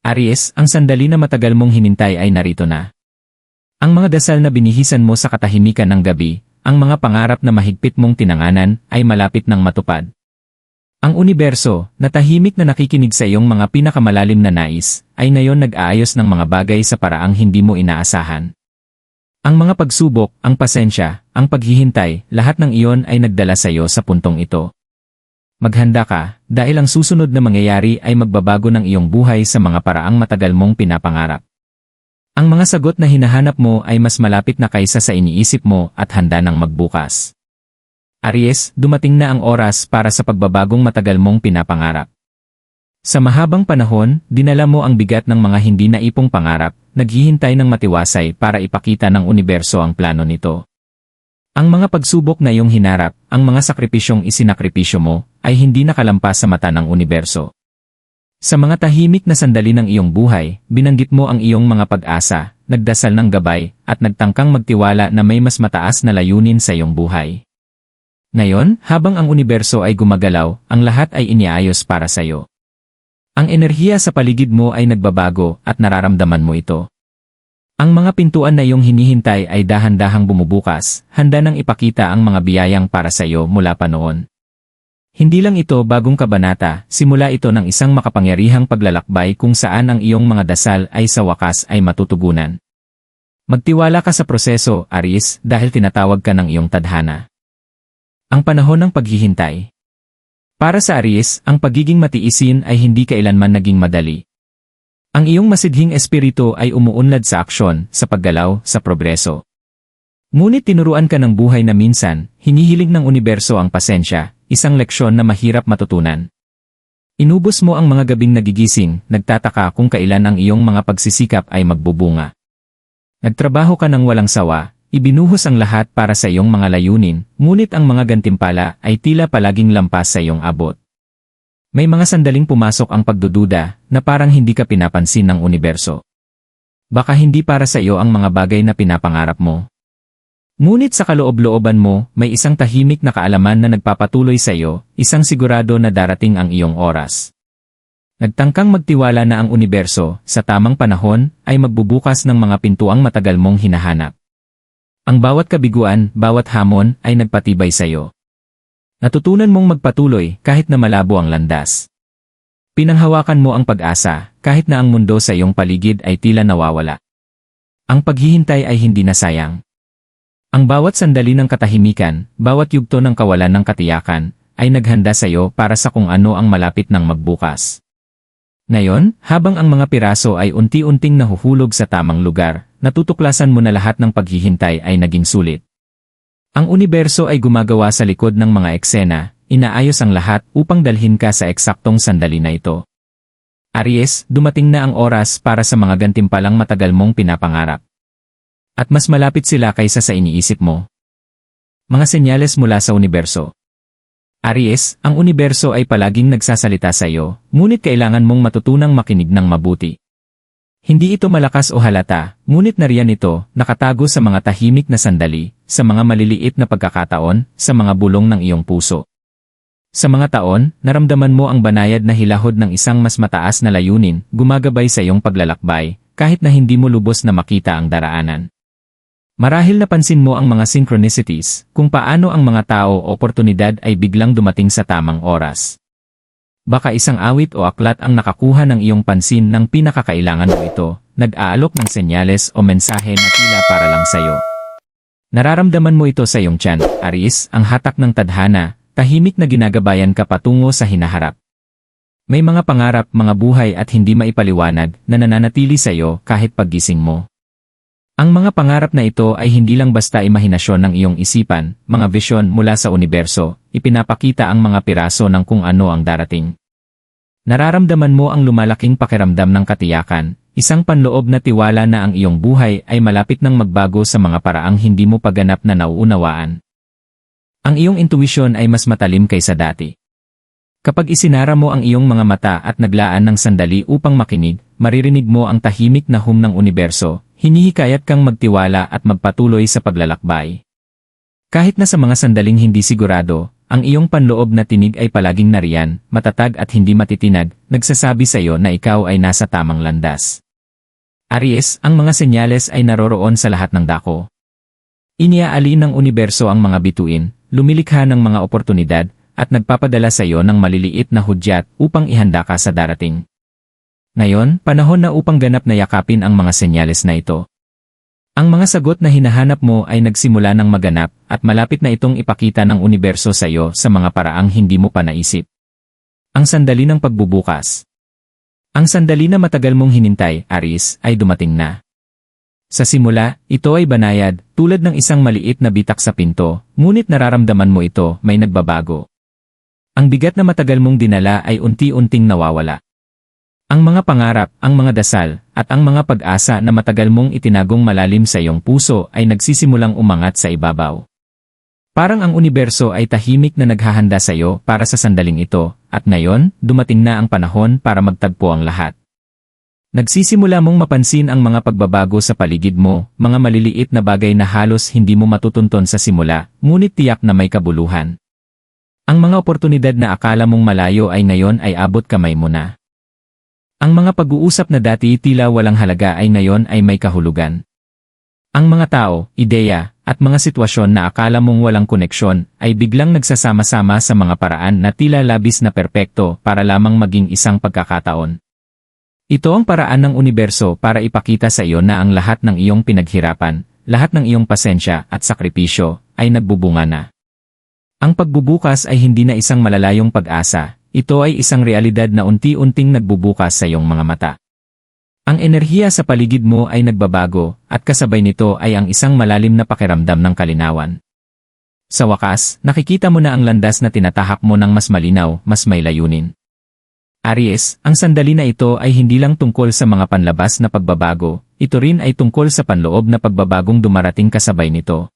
Aries, ang sandali na matagal mong hinintay ay narito na. Ang mga dasal na binihisan mo sa katahimikan ng gabi, ang mga pangarap na mahigpit mong tinanganan, ay malapit ng matupad. Ang universo, na tahimik na nakikinig sa iyong mga pinakamalalim na nais, ay ngayon nag-aayos ng mga bagay sa paraang hindi mo inaasahan. Ang mga pagsubok, ang pasensya, ang paghihintay, lahat ng iyon ay nagdala sa iyo sa puntong ito. Maghanda ka, dahil ang susunod na mangyayari ay magbabago ng iyong buhay sa mga paraang matagal mong pinapangarap. Ang mga sagot na hinahanap mo ay mas malapit na kaysa sa iniisip mo at handa nang magbukas. Aries, dumating na ang oras para sa pagbabagong matagal mong pinapangarap. Sa mahabang panahon, dinala mo ang bigat ng mga hindi naipong pangarap, naghihintay ng matiwasay para ipakita ng universo ang plano nito. Ang mga pagsubok na iyong hinarap, ang mga sakripisyong isinakripisyo mo, ay hindi nakalampas sa mata ng universo. Sa mga tahimik na sandali ng iyong buhay, binanggit mo ang iyong mga pag-asa, nagdasal ng gabay, at nagtangkang magtiwala na may mas mataas na layunin sa iyong buhay. Ngayon, habang ang universo ay gumagalaw, ang lahat ay iniayos para sa iyo. Ang enerhiya sa paligid mo ay nagbabago at nararamdaman mo ito. Ang mga pintuan na iyong hinihintay ay dahan-dahang bumubukas, handa nang ipakita ang mga biyayang para sa iyo mula pa noon. Hindi lang ito bagong kabanata, simula ito ng isang makapangyarihang paglalakbay kung saan ang iyong mga dasal ay sa wakas ay matutugunan. Magtiwala ka sa proseso, Aries, dahil tinatawag ka ng iyong tadhana. Ang panahon ng paghihintay. Para sa Aries, ang pagiging matiisin ay hindi kailanman naging madali. Ang iyong masidhing espiritu ay umuunlad sa aksyon, sa paggalaw, sa progreso. Ngunit tinuruan ka ng buhay na minsan, hinihiling ng universo ang pasensya, isang leksyon na mahirap matutunan. Inubos mo ang mga gabing nagigising, nagtataka kung kailan ang iyong mga pagsisikap ay magbubunga. Nagtrabaho ka ng walang sawa, ibinuhos ang lahat para sa iyong mga layunin, ngunit ang mga gantimpala ay tila palaging lampas sa iyong abot. May mga sandaling pumasok ang pagdududa na parang hindi ka pinapansin ng universo. Baka hindi para sa iyo ang mga bagay na pinapangarap mo. Ngunit sa kaloob-looban mo, may isang tahimik na kaalaman na nagpapatuloy sa iyo, isang sigurado na darating ang iyong oras. Nagtangkang magtiwala na ang universo, sa tamang panahon, ay magbubukas ng mga pintuang matagal mong hinahanap. Ang bawat kabiguan, bawat hamon, ay nagpatibay sa iyo. Natutunan mong magpatuloy kahit na malabo ang landas. Pinanghawakan mo ang pag-asa kahit na ang mundo sa iyong paligid ay tila nawawala. Ang paghihintay ay hindi na sayang. Ang bawat sandali ng katahimikan, bawat yugto ng kawalan ng katiyakan, ay naghanda sa iyo para sa kung ano ang malapit ng magbukas. Ngayon, habang ang mga piraso ay unti-unting nahuhulog sa tamang lugar, natutuklasan mo na lahat ng paghihintay ay naging sulit. Ang universo ay gumagawa sa likod ng mga eksena, inaayos ang lahat upang dalhin ka sa eksaktong sandali na ito. Aries, dumating na ang oras para sa mga gantimpalang matagal mong pinapangarap. At mas malapit sila kaysa sa iniisip mo. Mga senyales mula sa universo. Aries, ang universo ay palaging nagsasalita sa iyo, ngunit kailangan mong matutunang makinig ng mabuti. Hindi ito malakas o halata, ngunit nariyan ito, nakatago sa mga tahimik na sandali, sa mga maliliit na pagkakataon, sa mga bulong ng iyong puso. Sa mga taon, naramdaman mo ang banayad na hilahod ng isang mas mataas na layunin, gumagabay sa iyong paglalakbay, kahit na hindi mo lubos na makita ang daraanan. Marahil napansin mo ang mga synchronicities, kung paano ang mga tao o oportunidad ay biglang dumating sa tamang oras. Baka isang awit o aklat ang nakakuha ng iyong pansin ng pinakakailangan mo ito, nag-aalok ng senyales o mensahe na tila para lang sa iyo. Nararamdaman mo ito sa iyong tiyan, Aries, ang hatak ng tadhana, tahimik na ginagabayan ka patungo sa hinaharap. May mga pangarap, mga buhay at hindi maipaliwanag na nananatili sa iyo kahit paggising mo. Ang mga pangarap na ito ay hindi lang basta imahinasyon ng iyong isipan, mga visyon mula sa universo, ipinapakita ang mga piraso ng kung ano ang darating. Nararamdaman mo ang lumalaking pakiramdam ng katiyakan, isang panloob na tiwala na ang iyong buhay ay malapit nang magbago sa mga paraang hindi mo paganap na nauunawaan. Ang iyong intuisyon ay mas matalim kaysa dati. Kapag isinara mo ang iyong mga mata at naglaan ng sandali upang makinig, maririnig mo ang tahimik na hum ng universo, hinihikayat kang magtiwala at magpatuloy sa paglalakbay. Kahit na sa mga sandaling hindi sigurado, ang iyong panloob na tinig ay palaging nariyan, matatag at hindi matitinag, nagsasabi sa iyo na ikaw ay nasa tamang landas. Aries, ang mga senyales ay naroroon sa lahat ng dako. Iniaalin ng universo ang mga bituin, lumilikha ng mga oportunidad, at nagpapadala sa iyo ng maliliit na hudyat upang ihanda ka sa darating. Ngayon, panahon na upang ganap na yakapin ang mga senyales na ito. Ang mga sagot na hinahanap mo ay nagsimula ng maganap at malapit na itong ipakita ng universo sa iyo sa mga paraang hindi mo pa naisip. Ang sandali ng pagbubukas. Ang sandali na matagal mong hinintay, Aries, ay dumating na. Sa simula, ito ay banayad, tulad ng isang maliit na bitak sa pinto, ngunit nararamdaman mo ito, may nagbabago. Ang bigat na matagal mong dinala ay unti-unting nawawala. Ang mga pangarap, ang mga dasal, at ang mga pag-asa na matagal mong itinagong malalim sa iyong puso ay nagsisimulang umangat sa ibabaw. Parang ang universo ay tahimik na naghahanda sa iyo para sa sandaling ito, at ngayon, dumating na ang panahon para magtagpo ang lahat. Nagsisimula mong mapansin ang mga pagbabago sa paligid mo, mga maliliit na bagay na halos hindi mo matutunton sa simula, ngunit tiyak na may kabuluhan. Ang mga oportunidad na akala mong malayo ay ngayon ay abot kamay mo na. Ang mga pag-uusap na dati tila walang halaga ay ngayon ay may kahulugan. Ang mga tao, ideya, at mga sitwasyon na akala mong walang koneksyon ay biglang nagsasama-sama sa mga paraan na tila labis na perpekto para lamang maging isang pagkakataon. Ito ang paraan ng universo para ipakita sa iyo na ang lahat ng iyong pinaghirapan, lahat ng iyong pasensya at sakripisyo ay nagbubunga na. Ang pagbubukas ay hindi na isang malalayong pag-asa. Ito ay isang realidad na unti-unting nagbubukas sa iyong mga mata. Ang enerhiya sa paligid mo ay nagbabago, at kasabay nito ay ang isang malalim na pakiramdam ng kalinawan. Sa wakas, nakikita mo na ang landas na tinatahak mo ng mas malinaw, mas may layunin. Aries, ang sandali na ito ay hindi lang tungkol sa mga panlabas na pagbabago, ito rin ay tungkol sa panloob na pagbabagong dumarating kasabay nito.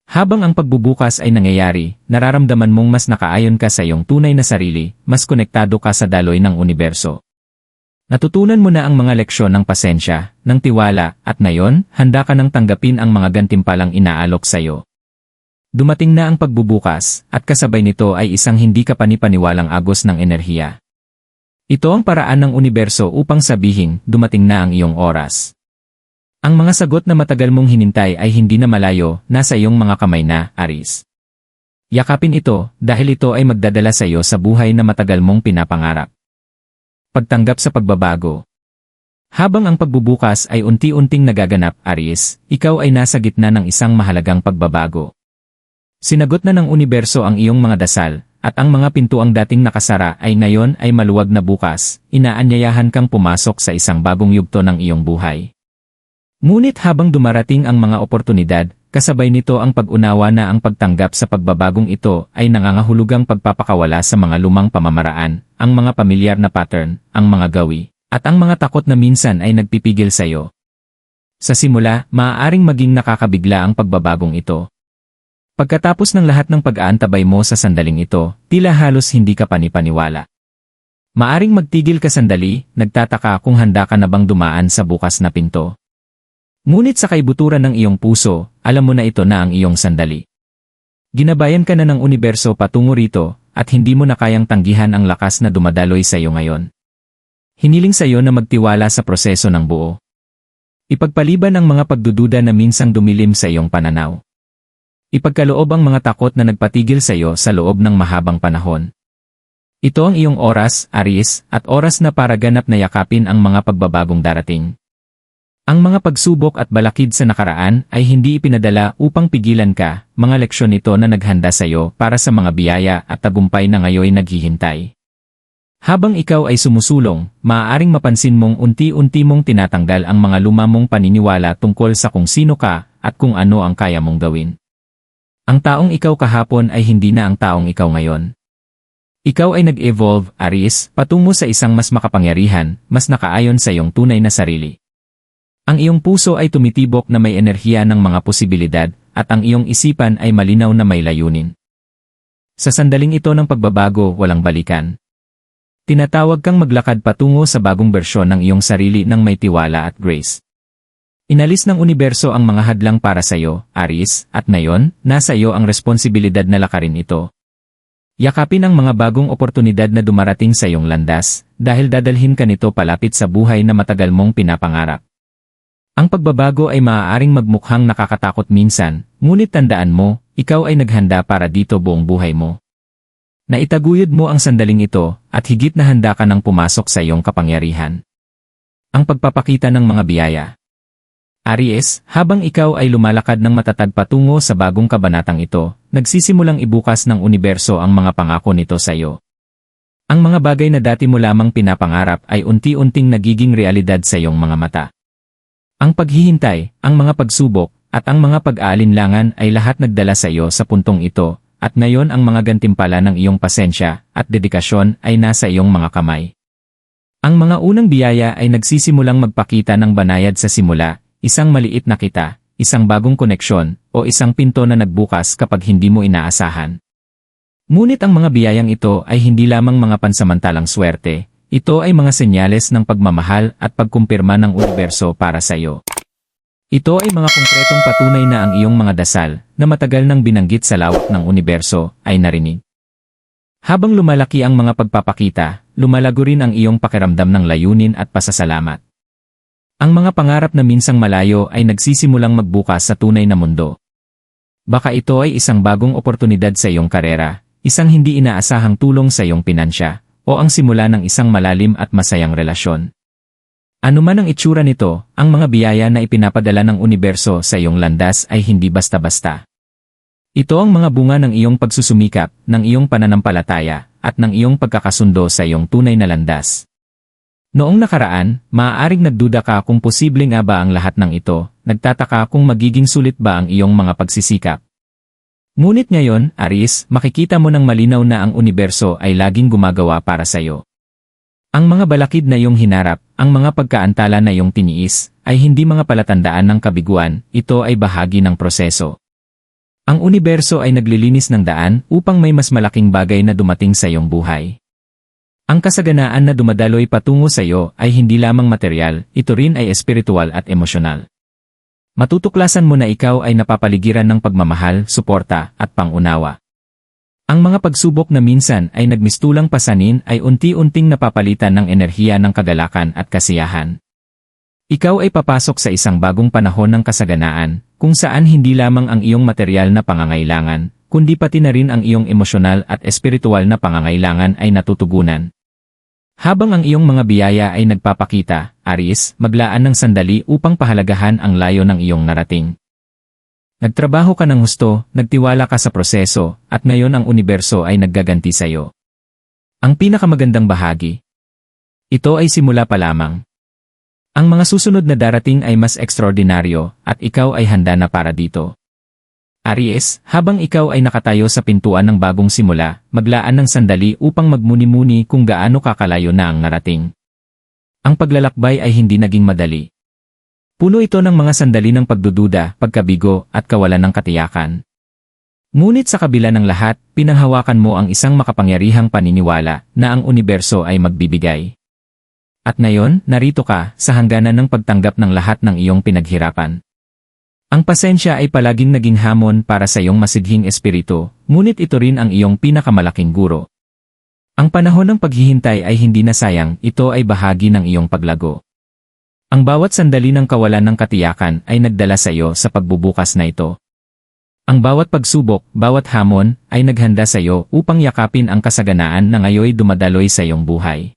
Habang ang pagbubukas ay nangyayari, nararamdaman mong mas nakaayon ka sa iyong tunay na sarili, mas konektado ka sa daloy ng universo. Natutunan mo na ang mga leksyon ng pasensya, ng tiwala, at ngayon, handa ka nang tanggapin ang mga gantimpalang inaalok sa iyo. Dumating na ang pagbubukas, at kasabay nito ay isang hindi kapanipaniwalang agos ng enerhiya. Ito ang paraan ng universo upang sabihin, dumating na ang iyong oras. Ang mga sagot na matagal mong hinintay ay hindi na malayo, nasa iyong mga kamay na, Aries. Yakapin ito, dahil ito ay magdadala sa iyo sa buhay na matagal mong pinapangarap. Pagtanggap sa pagbabago. Habang ang pagbubukas ay unti-unting nagaganap, Aries, ikaw ay nasa gitna ng isang mahalagang pagbabago. Sinagot na ng universo ang iyong mga dasal, at ang mga pintuang dating nakasara ay ngayon ay maluwag na bukas, inaanyayahan kang pumasok sa isang bagong yugto ng iyong buhay. Ngunit habang dumarating ang mga oportunidad, kasabay nito ang pag-unawa na ang pagtanggap sa pagbabagong ito ay nangangahulugang pagpapakawala sa mga lumang pamamaraan, ang mga pamilyar na pattern, ang mga gawi, at ang mga takot na minsan ay nagpipigil sa iyo. Sa simula, maaaring maging nakakabigla ang pagbabagong ito. Pagkatapos ng lahat ng pag-aantabay mo sa sandaling ito, tila halos hindi ka panipaniwala. Maaring magtigil ka sandali, nagtataka kung handa ka na bang dumaan sa bukas na pinto. Ngunit sa kaibuturan ng iyong puso, alam mo na ito na ang iyong sandali. Ginabayan ka na ng universo patungo rito, at hindi mo na kayang tanggihan ang lakas na dumadaloy sa iyo ngayon. Hiniling sa iyo na magtiwala sa proseso ng buo. Ipagpaliban ang mga pagdududa na minsang dumilim sa iyong pananaw. Ipagkaloob ang mga takot na nagpatigil sa iyo sa loob ng mahabang panahon. Ito ang iyong oras, Aries, at oras na para ganap na yakapin ang mga pagbabagong darating. Ang mga pagsubok at balakid sa nakaraan ay hindi ipinadala upang pigilan ka, mga leksyon ito na naghanda sa iyo para sa mga biyaya at tagumpay na ngayon naghihintay. Habang ikaw ay sumusulong, maaaring mapansin mong unti-unti mong tinatanggal ang mga lumamong paniniwala tungkol sa kung sino ka at kung ano ang kaya mong gawin. Ang taong ikaw kahapon ay hindi na ang taong ikaw ngayon. Ikaw ay nag-evolve, Aries, patungo sa isang mas makapangyarihan, mas nakaayon sa iyong tunay na sarili. Ang iyong puso ay tumitibok na may enerhiya ng mga posibilidad, at ang iyong isipan ay malinaw na may layunin. Sa sandaling ito ng pagbabago, walang balikan. Tinatawag kang maglakad patungo sa bagong bersyon ng iyong sarili ng may tiwala at grace. Inalis ng universo ang mga hadlang para sa iyo, Aries, at ngayon, nasa iyo ang responsibilidad na lakarin ito. Yakapin ang mga bagong oportunidad na dumarating sa iyong landas, dahil dadalhin ka nito palapit sa buhay na matagal mong pinapangarap. Ang pagbabago ay maaaring magmukhang nakakatakot minsan, ngunit tandaan mo, ikaw ay naghanda para dito buong buhay mo. Naitaguyod mo ang sandaling ito, at higit na handa ka nang pumasok sa iyong kapangyarihan. Ang pagpapakita ng mga biyaya. Aries, habang ikaw ay lumalakad ng matatag patungo sa bagong kabanatang ito, nagsisimulang ibukas ng universo ang mga pangako nito sa iyo. Ang mga bagay na dati mo lamang pinapangarap ay unti-unting nagiging realidad sa iyong mga mata. Ang paghihintay, ang mga pagsubok, at ang mga pag-aalinlangan ay lahat nagdala sa iyo sa puntong ito, at ngayon ang mga gantimpala ng iyong pasensya at dedikasyon ay nasa iyong mga kamay. Ang mga unang biyaya ay nagsisimulang magpakita ng banayad sa simula, isang maliit na kita, isang bagong koneksyon, o isang pinto na nagbukas kapag hindi mo inaasahan. Ngunit ang mga biyayang ito ay hindi lamang mga pansamantalang swerte, ito ay mga senyales ng pagmamahal at pagkumpirma ng universo para sa iyo. Ito ay mga konkretong patunay na ang iyong mga dasal, na matagal nang binanggit sa lawak ng universo, ay narinig. Habang lumalaki ang mga pagpapakita, lumalago rin ang iyong pakiramdam ng layunin at pasasalamat. Ang mga pangarap na minsang malayo ay nagsisimulang magbukas sa tunay na mundo. Baka ito ay isang bagong oportunidad sa iyong karera, isang hindi inaasahang tulong sa iyong pinansya, o ang simula ng isang malalim at masayang relasyon. Ano man ang itsura nito, ang mga biyaya na ipinapadala ng universo sa iyong landas ay hindi basta-basta. Ito ang mga bunga ng iyong pagsusumikap, ng iyong pananampalataya, at ng iyong pagkakasundo sa iyong tunay na landas. Noong nakaraan, maaaring nagduda ka kung posible nga ba ang lahat ng ito, nagtataka kung magiging sulit ba ang iyong mga pagsisikap. Ngunit ngayon, Aries, makikita mo ng malinaw na ang universo ay laging gumagawa para sa iyo. Ang mga balakid na iyong hinarap, ang mga pagkaantala na iyong tiniis, ay hindi mga palatandaan ng kabiguan, ito ay bahagi ng proseso. Ang universo ay naglilinis ng daan upang may mas malaking bagay na dumating sa iyong buhay. Ang kasaganaan na dumadaloy patungo sa iyo ay hindi lamang material, ito rin ay espiritual at emosyonal. Matutuklasan mo na ikaw ay napapaligiran ng pagmamahal, suporta, at pangunawa. Ang mga pagsubok na minsan ay nagmistulang pasanin ay unti-unting napapalitan ng enerhiya ng kagalakan at kasiyahan. Ikaw ay papasok sa isang bagong panahon ng kasaganaan, kung saan hindi lamang ang iyong material na pangangailangan, kundi pati na rin ang iyong emosyonal at espiritual na pangangailangan ay natutugunan. Habang ang iyong mga biyaya ay nagpapakita, Aries, maglaan ng sandali upang pahalagahan ang layo ng iyong narating. Nagtrabaho ka ng husto, nagtiwala ka sa proseso, at ngayon ang universo ay naggaganti sa iyo. Ang pinakamagandang bahagi. Ito ay simula pa lamang. Ang mga susunod na darating ay mas ekstraordinaryo, at ikaw ay handa na para dito. Aries, habang ikaw ay nakatayo sa pintuan ng bagong simula, maglaan ng sandali upang magmuni-muni kung gaano kakalayo na ang narating. Ang paglalakbay ay hindi naging madali. Puno ito ng mga sandali ng pagdududa, pagkabigo, at kawalan ng katiyakan. Ngunit sa kabila ng lahat, pinanghawakan mo ang isang makapangyarihang paniniwala na ang universo ay magbibigay. At ngayon, narito ka, sa hangganan ng pagtanggap ng lahat ng iyong pinaghirapan. Ang pasensya ay palaging naging hamon para sa iyong masidhing espiritu, ngunit ito rin ang iyong pinakamalaking guro. Ang panahon ng paghihintay ay hindi na sayang, ito ay bahagi ng iyong paglago. Ang bawat sandali ng kawalan ng katiyakan ay nagdala sa iyo sa pagbubukas na ito. Ang bawat pagsubok, bawat hamon, ay naghanda sa iyo upang yakapin ang kasaganaan na ngayoy dumadaloy sa iyong buhay.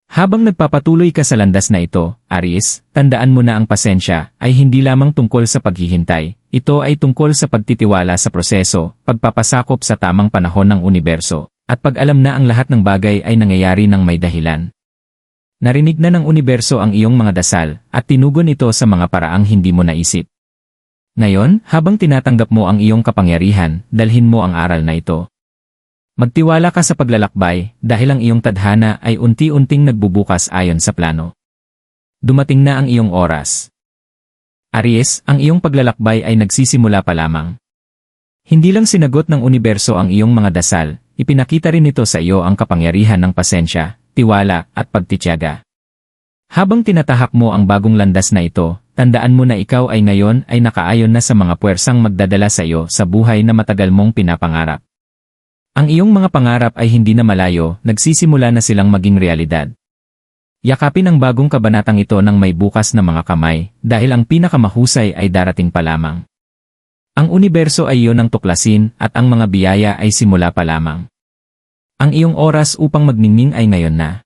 Habang nagpapatuloy ka sa landas na ito, Aries, tandaan mo na ang pasensya ay hindi lamang tungkol sa paghihintay, ito ay tungkol sa pagtitiwala sa proseso, pagpapasakop sa tamang panahon ng universo, at pag-alam na ang lahat ng bagay ay nangyayari ng may dahilan. Narinig na ng universo ang iyong mga dasal, at tinugon ito sa mga paraang hindi mo naisip. Ngayon, habang tinatanggap mo ang iyong kapangyarihan, dalhin mo ang aral na ito. Magtiwala ka sa paglalakbay dahil ang iyong tadhana ay unti-unting nagbubukas ayon sa plano. Dumating na ang iyong oras. Aries, ang iyong paglalakbay ay nagsisimula pa lamang. Hindi lang sinagot ng universo ang iyong mga dasal, ipinakita rin nito sa iyo ang kapangyarihan ng pasensya, tiwala, at pagtitiyaga. Habang tinatahak mo ang bagong landas na ito, tandaan mo na ikaw ay ngayon ay nakaayon na sa mga puwersang magdadala sa iyo sa buhay na matagal mong pinapangarap. Ang iyong mga pangarap ay hindi na malayo, nagsisimula na silang maging realidad. Yakapin ang bagong kabanatang ito ng may bukas na mga kamay, dahil ang pinakamahusay ay darating pa lamang. Ang universo ay iyon ang tuklasin, at ang mga biyaya ay simula pa lamang. Ang iyong oras upang magningning ay ngayon na.